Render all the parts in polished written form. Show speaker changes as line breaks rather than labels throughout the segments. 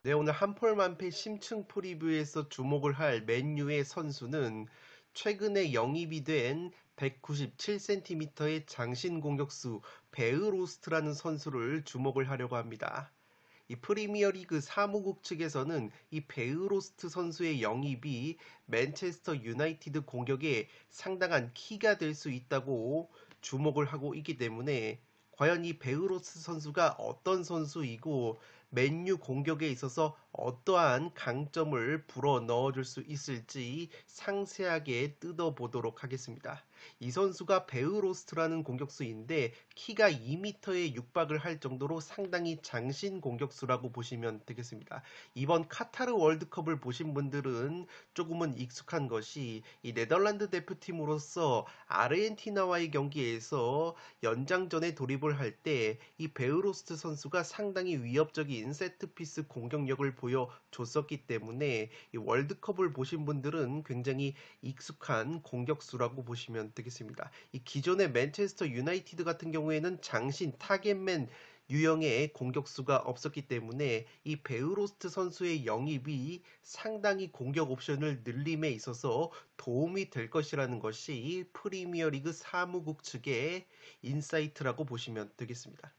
네, 오늘 한폴만패 심층 프리뷰에서 주목을 할 맨유의 선수는 최근에 영입이 된 197cm의 장신 공격수 베으로스트라는 선수를 주목을 하려고 합니다. 이 프리미어리그 사무국 측에서는 이 베으로스트 선수의 영입이 맨체스터 유나이티드 공격에 상당한 키가 될 수 있다고 주목을 하고 있기 때문에 과연 이 베으로스트 선수가 어떤 선수이고 맨유 공격에 있어서 어떠한 강점을 불어 넣어줄 수 있을지 상세하게 뜯어보도록 하겠습니다. 이 선수가 베으로스트라는 공격수인데 키가 2m에 육박을 할 정도로 상당히 장신 공격수라고 보시면 되겠습니다. 이번 카타르 월드컵을 보신 분들은 조금은 익숙한 것이 이 네덜란드 대표팀으로서 아르헨티나와의 경기에서 연장전에 돌입을 할 때 이 베으로스트 선수가 상당히 위협적인 세트피스 공격력을 보여줬었기 때문에 이 월드컵을 보신 분들은 굉장히 익숙한 공격수라고 보시면 되겠습니다. 이 기존의 맨체스터 유나이티드 같은 경우에는 장신 타겟맨 유형의 공격수가 없었기 때문에 이 베으로스트 선수의 영입이 상당히 공격 옵션을 늘림에 있어서 도움이 될 것이라는 것이 프리미어리그 사무국 측의 인사이트라고 보시면 되겠습니다.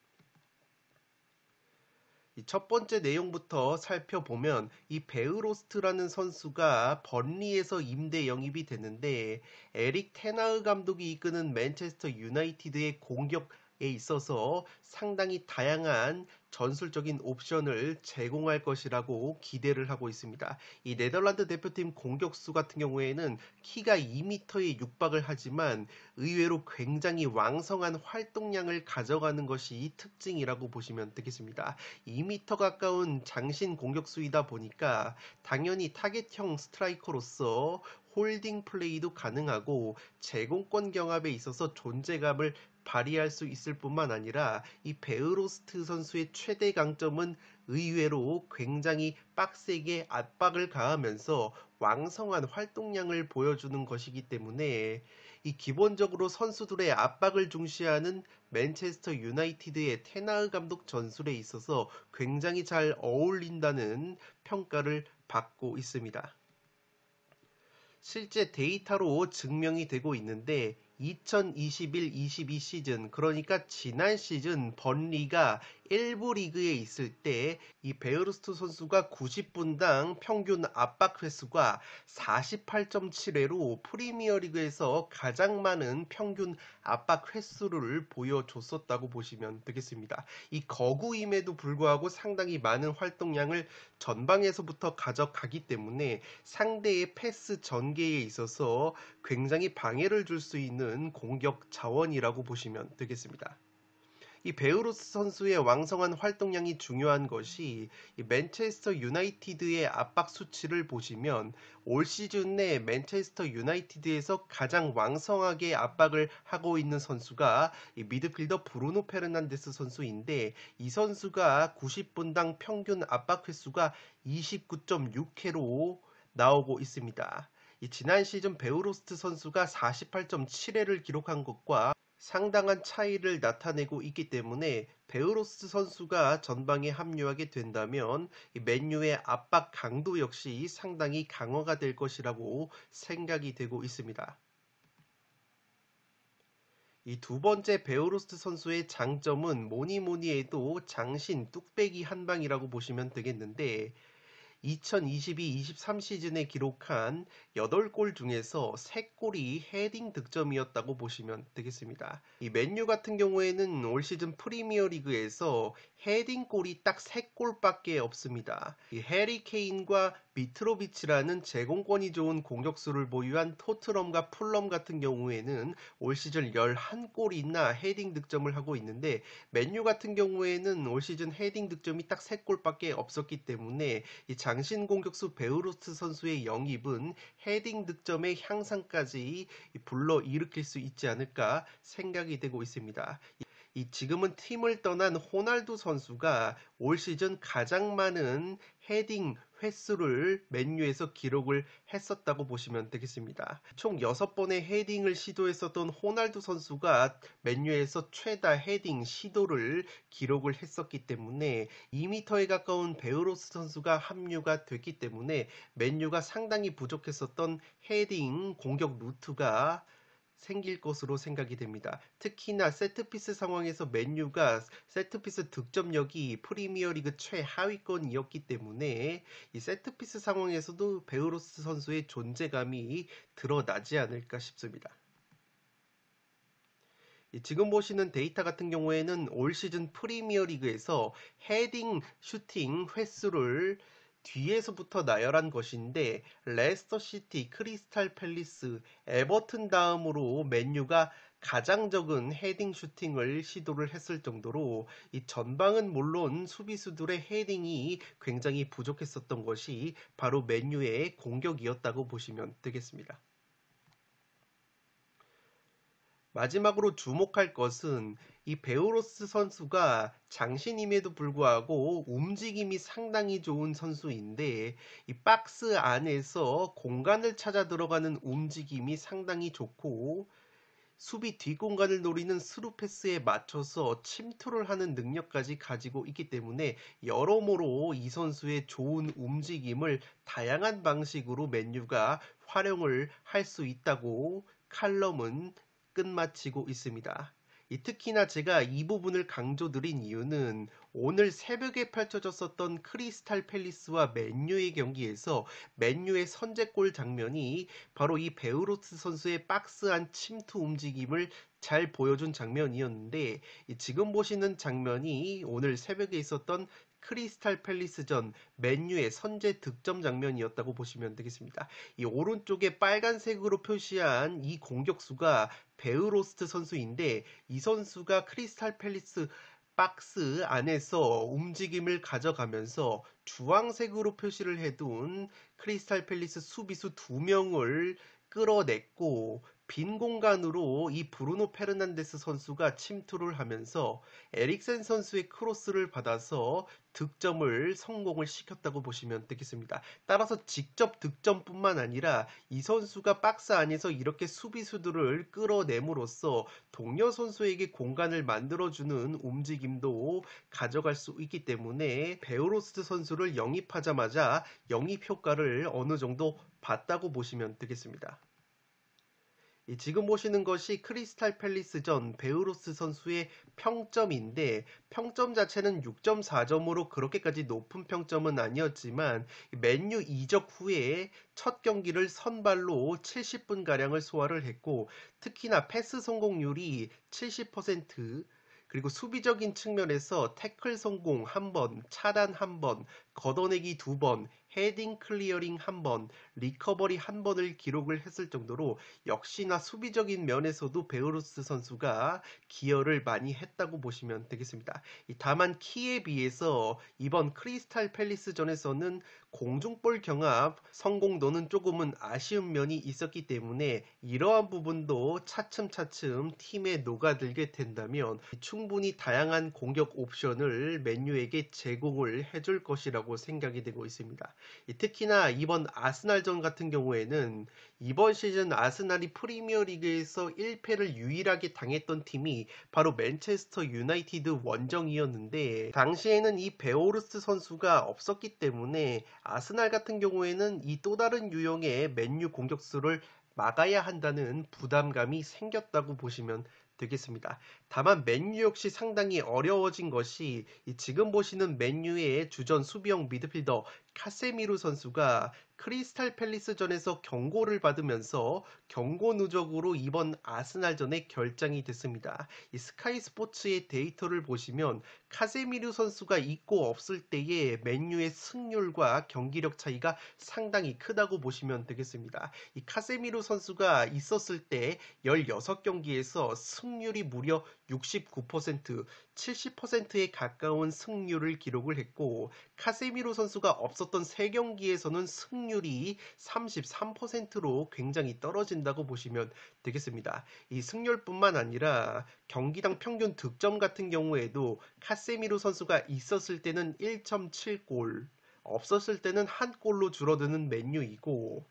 첫 번째 내용부터 살펴보면 이 베으로스트라는 선수가 번리에서 임대 영입이 됐는데 에릭 테나흐 감독이 이끄는 맨체스터 유나이티드의 공격에 있어서 상당히 다양한 전술적인 옵션을 제공할 것이라고 기대를 하고 있습니다. 이 네덜란드 대표팀 공격수 같은 경우에는 키가 2m에 육박을 하지만 의외로 굉장히 왕성한 활동량을 가져가는 것이 특징이라고 보시면 되겠습니다. 2m 가까운 장신 공격수이다 보니까 당연히 타겟형 스트라이커로서 홀딩 플레이도 가능하고 제공권 경합에 있어서 존재감을 발휘할 수 있을 뿐만 아니라 이 베으로스트 선수의 최대 강점은 의외로 굉장히 빡세게 압박을 가하면서 왕성한 활동량을 보여주는 것이기 때문에 이 기본적으로 선수들의 압박을 중시하는 맨체스터 유나이티드의 테나흐 감독 전술에 있어서 굉장히 잘 어울린다는 평가를 받고 있습니다. 실제 데이터로 증명이 되고 있는데 2021-22 시즌, 그러니까 지난 시즌 번리가 1부 리그에 있을 때 이 베어르스트 선수가 90분당 평균 압박 횟수가 48.7회로 프리미어리그에서 가장 많은 평균 압박 횟수를 보여줬었다고 보시면 되겠습니다. 이 거구임에도 불구하고 상당히 많은 활동량을 전방에서부터 가져가기 때문에 상대의 패스 전개에 있어서 굉장히 방해를 줄 수 있는 공격 자원이라고 보시면 되겠습니다. 이 베우루스 선수의 왕성한 활동량이 중요한 것이 이 맨체스터 유나이티드의 압박 수치를 보시면 올 시즌 내 맨체스터 유나이티드에서 가장 왕성하게 압박을 하고 있는 선수가 이 미드필더 브루노 페르난데스 선수인데 이 선수가 90분당 평균 압박 횟수가 29.6회로 나오고 있습니다. 이 지난 시즌 베우로스트 선수가 48.7회를 기록한 것과 상당한 차이를 나타내고 있기 때문에 베우로스 선수가 전방에 합류하게 된다면 이 맨유의 압박 강도 역시 상당히 강화가 될 것이라고 생각이 되고 있습니다. 이 두 번째 베오로스트 선수의 장점은 뭐니 해도 장신 뚝배기 한 방이라고 보시면 되겠는데 2022-23 시즌에 기록한 8골 중에서 3골이 헤딩 득점이었다고 보시면 되겠습니다. 이 맨유 같은 경우에는 올 시즌 프리미어리그에서 헤딩골이 딱 3골밖에 없습니다. 이 해리 케인과 미트로비치라는 제공권이 좋은 공격수를 보유한 토트넘과 풀럼 같은 경우에는 올 시즌 11골이나 헤딩 득점을 하고 있는데 맨유 같은 경우에는 올 시즌 헤딩 득점이 딱 3골밖에 없었기 때문에 이 장신 공격수 베우루스 선수의 영입은 헤딩 득점의 향상까지 불러 일으킬 수 있지 않을까 생각이 되고 있습니다. 이 지금은 팀을 떠난 호날두 선수가 올 시즌 가장 많은 헤딩 횟수를 맨유에서 기록을 했었다고 보시면 되겠습니다. 총 6번의 헤딩을 시도했었던 호날두 선수가 맨유에서 최다 헤딩 시도를 기록을 했었기 때문에 2m에 가까운 베우로스 선수가 합류가 됐기 때문에 맨유가 상당히 부족했었던 헤딩 공격 루트가 생길 것으로 생각이 됩니다. 특히나 세트피스 상황에서 맨유가 세트피스 득점력이 프리미어리그 최하위권이었기 때문에 이 세트피스 상황에서도 베우로스 선수의 존재감이 드러나지 않을까 싶습니다. 지금 보시는 데이터 같은 경우에는 올 시즌 프리미어리그에서 헤딩 슈팅 횟수를 뒤에서부터 나열한 것인데 레스터 시티, 크리스탈 팰리스, 에버튼 다음으로 맨유가 가장 적은 헤딩 슈팅을 시도를 했을 정도로 이 전방은 물론 수비수들의 헤딩이 굉장히 부족했었던 것이 바로 맨유의 공격이었다고 보시면 되겠습니다. 마지막으로 주목할 것은 이 베우로스 선수가 장신임에도 불구하고 움직임이 상당히 좋은 선수인데 이 박스 안에서 공간을 찾아 들어가는 움직임이 상당히 좋고 수비 뒷공간을 노리는 스루 패스에 맞춰서 침투를 하는 능력까지 가지고 있기 때문에 여러모로 이 선수의 좋은 움직임을 다양한 방식으로 맨유가 활용을 할 수 있다고 칼럼은 끝마치고 있습니다. 특히나 제가 이 부분을 강조드린 이유는 오늘 새벽에 펼쳐졌었던 크리스탈 팰리스와 맨유의 경기에서 맨유의 선제골 장면이 바로 이 베우로스 선수의 박스 안 침투 움직임을 잘 보여준 장면이었는데 지금 보시는 장면이 오늘 새벽에 있었던 크리스탈 팰리스전 맨유의 선제 득점 장면이었다고 보시면 되겠습니다. 이 오른쪽에 빨간색으로 표시한 이 공격수가 베우로스트 선수인데 이 선수가 크리스탈 팰리스 박스 안에서 움직임을 가져가면서 주황색으로 표시를 해둔 크리스탈 팰리스 수비수 2명을 끌어냈고 빈 공간으로 이 브루노 페르난데스 선수가 침투를 하면서 에릭센 선수의 크로스를 받아서 득점을 성공을 시켰다고 보시면 되겠습니다. 따라서 직접 득점뿐만 아니라 이 선수가 박스 안에서 이렇게 수비수들을 끌어냄으로써 동료 선수에게 공간을 만들어주는 움직임도 가져갈 수 있기 때문에 베오로스트 선수를 영입하자마자 영입 효과를 어느 정도 봤다고 보시면 되겠습니다. 지금 보시는 것이 크리스탈 팰리스전 베우로스 선수의 평점인데 평점 자체는 6.4점으로 그렇게까지 높은 평점은 아니었지만 맨유 이적 후에 첫 경기를 선발로 70분가량을 소화를 했고 특히나 패스 성공률이 70%, 그리고 수비적인 측면에서 태클 성공 1번, 차단 1번, 걷어내기 2번, 헤딩 클리어링 1번, 리커버리 1번을 기록을 했을 정도로 역시나 수비적인 면에서도 베오로스 선수가 기여를 많이 했다고 보시면 되겠습니다. 다만 키에 비해서 이번 크리스탈 팰리스전에서는 공중볼 경합 성공도는 조금은 아쉬운 면이 있었기 때문에 이러한 부분도 차츰차츰 팀에 녹아들게 된다면 충분히 다양한 공격 옵션을 맨유에게 제공을 해줄 것이라고 생각이 되고 있습니다. 특히나 이번 아스날전 같은 경우에는 이번 시즌 아스날이 프리미어리그에서 1패를 유일하게 당했던 팀이 바로 맨체스터 유나이티드 원정이었는데 당시에는 이 베오르스 선수가 없었기 때문에 아스날 같은 경우에는 이 또 다른 유형의 맨유 공격수를 막아야 한다는 부담감이 생겼다고 보시면 되겠습니다. 다만 맨유 역시 상당히 어려워진 것이 지금 보시는 맨유의 주전 수비형 미드필더 카세미루 선수가 크리스탈 팰리스전에서 경고를 받으면서 경고 누적으로 이번 아스날전에 결장이 됐습니다. 스카이 스포츠의 데이터를 보시면 카세미루 선수가 있고 없을 때의 맨유의 승률과 경기력 차이가 상당히 크다고 보시면 되겠습니다. 카세미루 선수가 있었을 때 16경기에서 승률이 무려 69%, 70%에 가까운 승률을 기록을 했고 카세미로 선수가 없었던 3경기에서는 승률이 33%로 굉장히 떨어진다고 보시면 되겠습니다. 이 승률뿐만 아니라 경기당 평균 득점 같은 경우에도 카세미로 선수가 있었을 때는 1.7골, 없었을 때는 1골로 줄어드는 맨유이고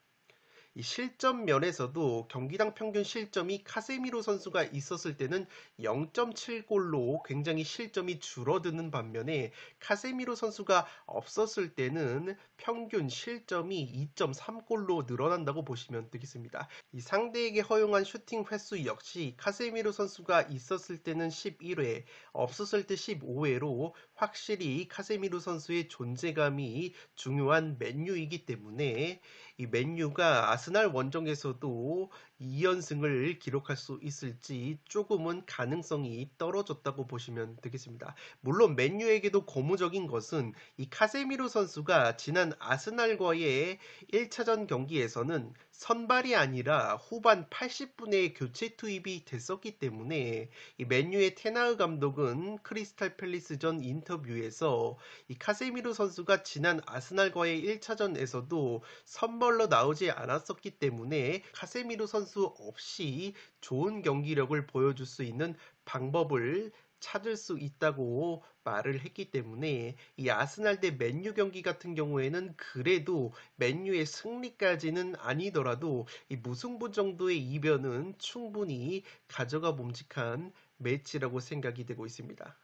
이 실점 면에서도 경기당 평균 실점이 카세미로 선수가 있었을 때는 0.7골로 굉장히 실점이 줄어드는 반면에 카세미로 선수가 없었을 때는 평균 실점이 2.3골로 늘어난다고 보시면 되겠습니다. 이 상대에게 허용한 슈팅 횟수 역시 카세미로 선수가 있었을 때는 11회, 없었을 때 15회로 확실히 카세미로 선수의 존재감이 중요한 맨유이기 때문에 이 맨유가 아스날 원정에서도 2연승을 기록할 수 있을지 조금은 가능성이 떨어졌다고 보시면 되겠습니다. 물론 맨유에게도 고무적인 것은 이 카세미로 선수가 지난 아스날과의 1차전 경기에서는 선발이 아니라 후반 80분에 교체 투입이 됐었기 때문에 이 맨유의 테나흐 감독은 크리스탈 팰리스전 인터뷰에서 이 카세미로 선수가 지난 아스날과의 1차전에서도 선발로 나오지 않았었기 때문에 카세미로 선수 없이 좋은 경기력을 보여줄 수 있는 방법을 찾을 수 있다고 말을 했기 때문에 이 아스날 대 맨유 경기 같은 경우에는 그래도 맨유의 승리까지는 아니더라도 이 무승부 정도의 이변은 충분히 가져가 봄직한 매치라고 생각이 되고 있습니다.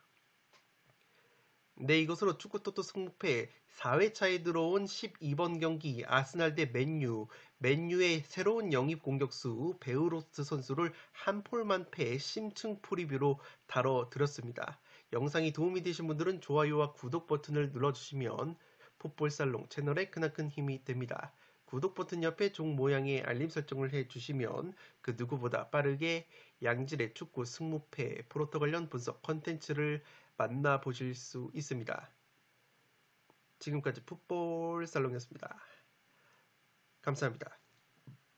네, 이것으로 축구토토 승무패 4회차에 들어온 12번 경기 아스날 대 맨유, 맨유의 새로운 영입 공격수 베우로스트 선수를 한 폴만 패 심층 프리뷰로 다뤄드렸습니다. 영상이 도움이 되신 분들은 좋아요와 구독 버튼을 눌러주시면 풋볼살롱 채널에 크나큰 힘이 됩니다. 구독 버튼 옆에 종 모양의 알림 설정을 해주시면 그 누구보다 빠르게 양질의 축구 승무패 프로토 관련 분석 컨텐츠를 만나보실 수 있습니다. 지금까지 풋볼 살롱이었습니다. 감사합니다.